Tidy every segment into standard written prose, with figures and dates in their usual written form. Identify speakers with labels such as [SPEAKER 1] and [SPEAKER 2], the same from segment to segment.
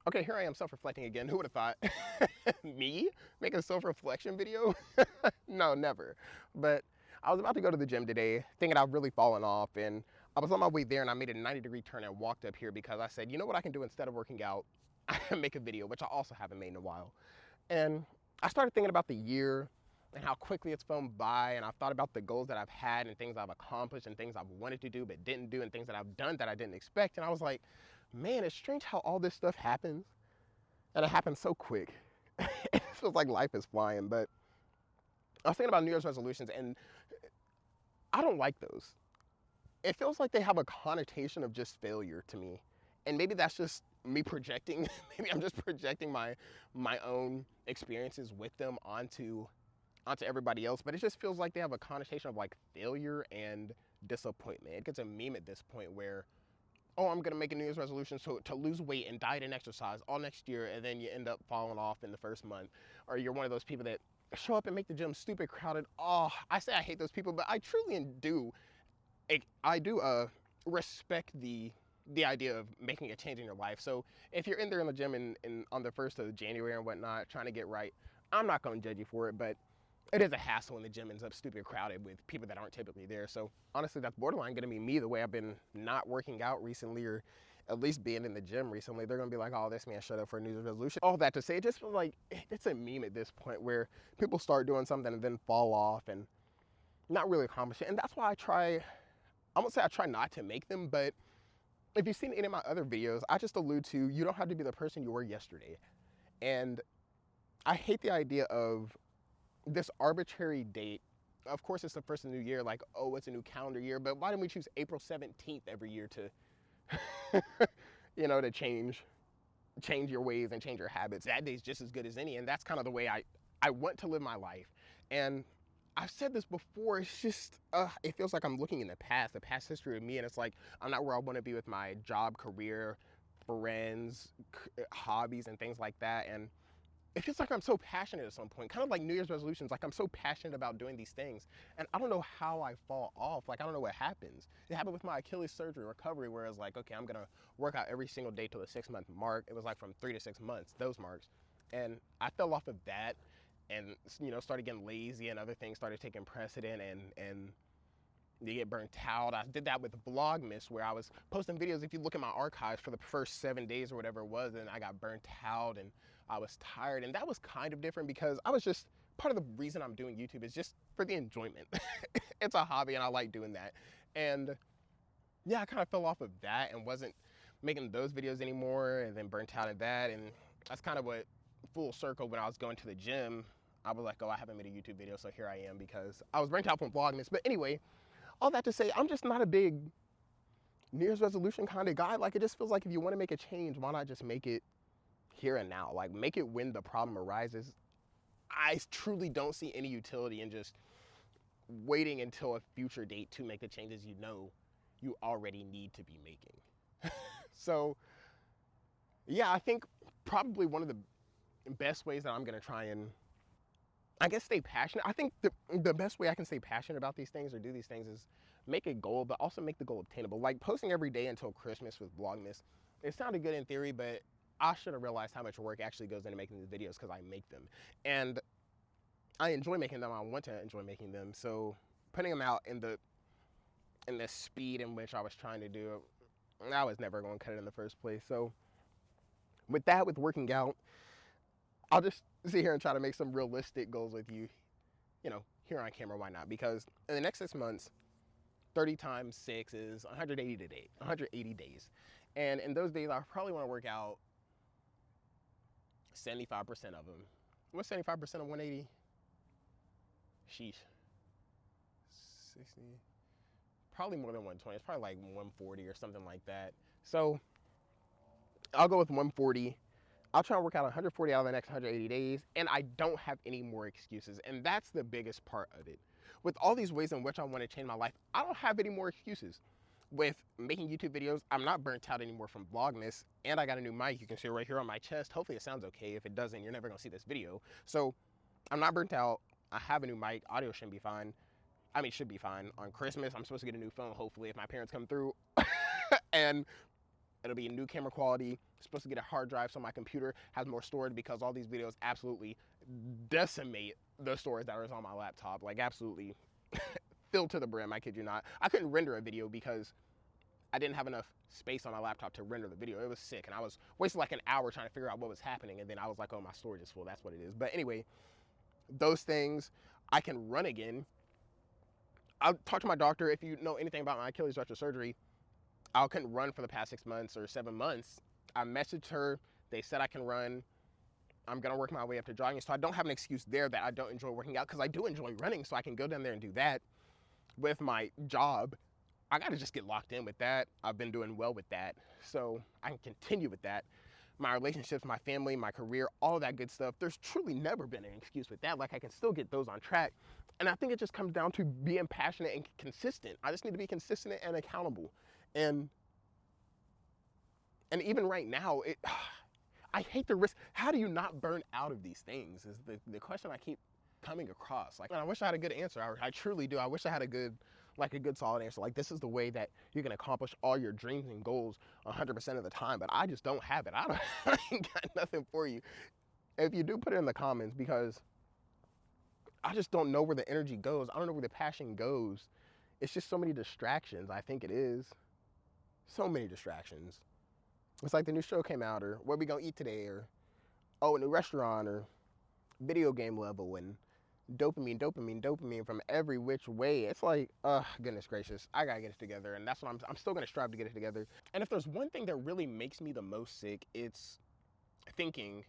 [SPEAKER 1] Okay, here I am self-reflecting again. Who would have thought? Me? Make a self-reflection video? No, never. But I was about to go to the gym today, thinking I've really fallen off, and I was on my way there and I made a 90-degree turn and walked up here because I said, you know what I can do instead of working out? I can make a video, which I also haven't made in a while. And I started thinking about the year and how quickly it's flown by, and I've thought about the goals that I've had and things I've accomplished and things I've wanted to do but didn't do and things that I've done that I didn't expect. And I was like, man, it's strange how all this stuff happens, and it happens so quick. It feels like life is flying. But I was thinking about New Year's resolutions, and I don't like those. It feels like they have a connotation of just failure to me. And maybe that's just me projecting. Maybe I'm just projecting my own experiences with them onto everybody else, but it just feels like they have a connotation of like failure and disappointment. It gets a meme at this point where, oh, I'm gonna make a New Year's resolution to lose weight and diet and exercise all next year, and then you end up falling off in the first month. Or you're one of those people that show up and make the gym stupid crowded. Oh, I say I hate those people, but I truly do. I do respect the idea of making a change in your life. So if you're in there in the gym and on the 1st of January and whatnot, trying to get right, I'm not going to judge you for it, but it is a hassle when the gym ends up stupid crowded with people that aren't typically there. So honestly, that's borderline going to be me the way I've been not working out recently, or at least being in the gym recently. They're going to be like, oh, this man shut up for a New Year's resolution. All that to say, it just feels like it's a meme at this point where people start doing something and then fall off and not really accomplish it. And that's why I won't say I try not to make them, but if you've seen any of my other videos, I just allude to you don't have to be the person you were yesterday. And I hate the idea of this arbitrary date. Of course, it's the first of the new year, like, oh, it's a new calendar year, but why don't we choose April 17th every year to, to change your ways and change your habits? That day's just as good as any, and that's kind of the way I want to live my life. And I've said this before, it's just, it feels like I'm looking in the past history of me, and it's like, I'm not where I want to be with my job, career, friends, hobbies, and things like that. And it feels like I'm so passionate at some point, kind of like New Year's resolutions. Like I'm so passionate about doing these things, and I don't know how I fall off. Like I don't know what happens. It happened with my Achilles surgery recovery, where it was like, okay, I'm gonna work out every single day till the 6-month mark. It was like from 3 to 6 months, those marks, and I fell off of that, and started getting lazy, and other things started taking precedent, and you get burnt out. I did that with Vlogmas, where I was posting videos. If you look at my archives for the first 7 days or whatever it was, and I got burnt out and I was tired. And that was kind of different because I was just, part of the reason I'm doing YouTube is just for the enjoyment. It's a hobby and I like doing that. And yeah, I kind of fell off of that and wasn't making those videos anymore, and then burnt out at that. And that's kind of what full circle, when I was going to the gym, I was like, oh, I haven't made a YouTube video, so here I am, because I was burnt out from Vlogmas. But anyway, all that to say, I'm just not a big New Year's resolution kind of guy. Like, it just feels like if you want to make a change, why not just make it here and now? Like, make it when the problem arises. I truly don't see any utility in just waiting until a future date to make the changes you already need to be making. So, yeah, I think probably one of the best ways that I'm going to try and, I guess, stay passionate. I think the best way I can stay passionate about these things or do these things is make a goal, but also make the goal obtainable. Like posting every day until Christmas with Vlogmas. It sounded good in theory, but I should have realized how much work actually goes into making these videos, because I make them. And I enjoy making them. I want to enjoy making them. So putting them out in the speed in which I was trying to do it, I was never going to cut it in the first place. So with that, with working out, I'll just sit here and try to make some realistic goals with you, here on camera. Why not? Because in the next 6 months, 30 times 6 is 180 days. And in those days, I probably want to work out 75% of them. What's 75% of 180? Sheesh. 60. Probably more than 120. It's probably like 140 or something like that. So I'll go with 140. I'll try and work out 140 out of the next 180 days, and I don't have any more excuses. And that's the biggest part of it. With all these ways in which I want to change my life, I don't have any more excuses. With making YouTube videos, I'm not burnt out anymore from Vlogmas, and I got a new mic. You can see it right here on my chest. Hopefully it sounds okay. If it doesn't, you're never gonna see this video. So I'm not burnt out. I have a new mic. Audio shouldn't be fine. I mean, should be fine. On Christmas, I'm supposed to get a new phone, hopefully, if my parents come through. And It'll be new camera quality. Supposed to get a hard drive so my computer has more storage, because all these videos absolutely decimate the storage that was on my laptop. Like, absolutely filled to the brim, I kid you not. I couldn't render a video because I didn't have enough space on my laptop to render the video. It was sick, and I was wasting like an hour trying to figure out what was happening, and then I was like, oh, my storage is full. That's what it is. But anyway, those things, I can run again. I'll talk to my doctor. If you know anything about my Achilles rupture surgery, I couldn't run for the past 6 months or 7 months. I messaged her. They said I can run. I'm going to work my way up to jogging. So I don't have an excuse there that I don't enjoy working out, because I do enjoy running, so I can go down there and do that. With my job, I got to just get locked in with that. I've been doing well with that, so I can continue with that. My relationships, my family, my career, all that good stuff, there's truly never been an excuse with that. Like, I can still get those on track. And I think it just comes down to being passionate and consistent. I just need to be consistent and accountable. And even right now, I hate the risk. How do you not burn out of these things is the question I keep coming across. Like, I wish I had a good answer. I truly do. I wish I had a good solid answer. Like, this is the way that you can accomplish all your dreams and goals 100% of the time. But I just don't have it. I ain't got nothing for you. If you do, put it in the comments, because I just don't know where the energy goes. I don't know where the passion goes. It's just so many distractions. I think it is. So many distractions. It's like the new show came out, or what we gonna eat today, or oh, a new restaurant, or video game level, and dopamine from every which way. It's like, goodness gracious, I gotta get it together, and that's what I'm still gonna strive to get it together. And if there's one thing that really makes me the most sick, it's thinking,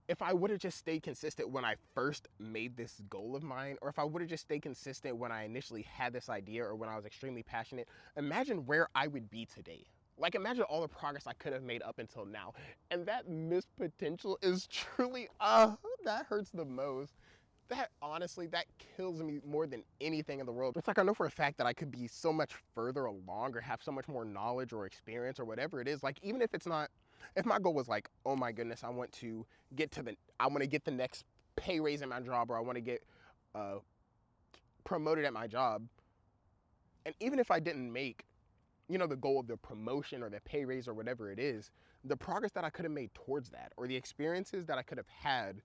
[SPEAKER 1] if I would have just stayed consistent when I first made this goal of mine, or if I would have just stayed consistent when I initially had this idea, or when I was extremely passionate, imagine where I would be today. Like, imagine all the progress I could have made up until now. And that missed potential is truly, that hurts the most. That, honestly, that kills me more than anything in the world. It's like, I know for a fact that I could be so much further along, or have so much more knowledge or experience or whatever it is. Like, even if it's not, if my goal was like, oh my goodness, I want to get the next pay raise in my job, or I want to get promoted at my job. And even if I didn't make, the goal of the promotion or the pay raise or whatever it is, the progress that I could have made towards that, or the experiences that I could have had,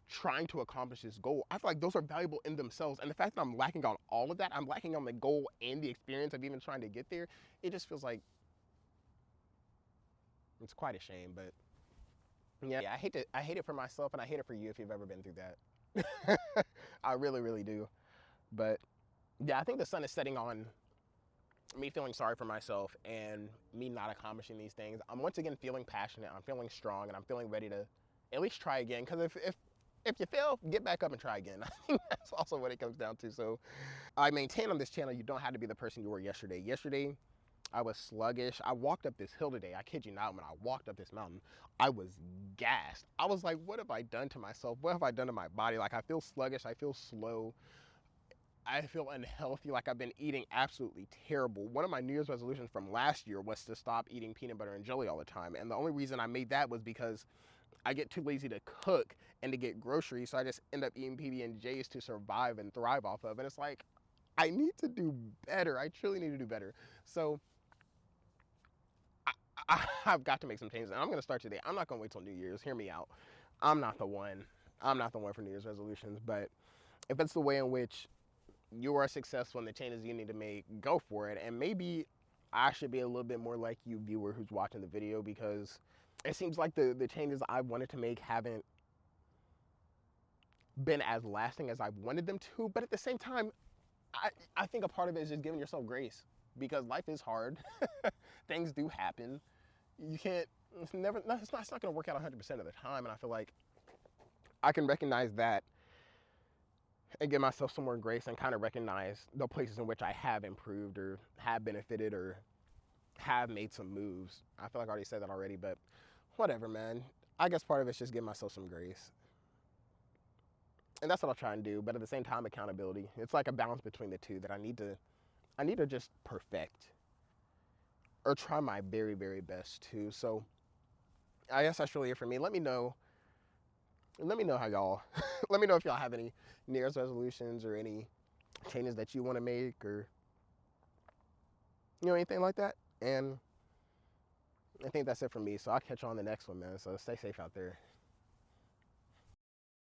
[SPEAKER 1] trying to accomplish this goal, I feel like those are valuable in themselves. And the fact that I'm lacking on all of that, I'm lacking on the goal and the experience of even trying to get there, it just feels like it's quite a shame. But yeah, I hate it for myself, and I hate it for you if you've ever been through that. I really, really do. But yeah, I think the sun is setting on me feeling sorry for myself and me not accomplishing these things. I'm once again feeling passionate, I'm feeling strong, and I'm feeling ready to at least try again. Because if you fail, get back up and try again. I think that's also what it comes down to. So I maintain on this channel, you don't have to be the person you were yesterday. Yesterday, I was sluggish. I walked up this hill today. I kid you not, when I walked up this mountain, I was gassed. I was like, what have I done to myself? What have I done to my body? Like, I feel sluggish. I feel slow. I feel unhealthy, like I've been eating absolutely terrible. One of my New Year's resolutions from last year was to stop eating peanut butter and jelly all the time. And the only reason I made that was because I get too lazy to cook and to get groceries, so I just end up eating PB&Js to survive and thrive off of. And it's like, I need to do better. I truly need to do better. So I've got to make some changes, and I'm going to start today. I'm not going to wait till New Year's. Hear me out. I'm not the one for New Year's resolutions, but if it's the way in which you are successful in the changes you need to make, go for it. And maybe I should be a little bit more like you, viewer, who's watching the video, because it seems like the changes I wanted to make haven't been as lasting as I wanted them to. But at the same time, I think a part of it is just giving yourself grace, because life is hard. Things do happen. You can't, it's not going to work out 100% of the time. And I feel like I can recognize that and give myself some more grace, and kind of recognize the places in which I have improved, or have benefited, or have made some moves. I feel like I already said that already, but whatever, man. I guess part of it's just giving myself some grace. And that's what I'll try and do, but at the same time, accountability. It's like a balance between the two that I need to just perfect, or try my very, very best to. So I guess that's really it for me. Let me know how y'all, let me know if y'all have any New Year's resolutions, or any changes that you want to make, or anything like that. And I think that's it for me. So I'll catch you on the next one, man. So stay safe out there.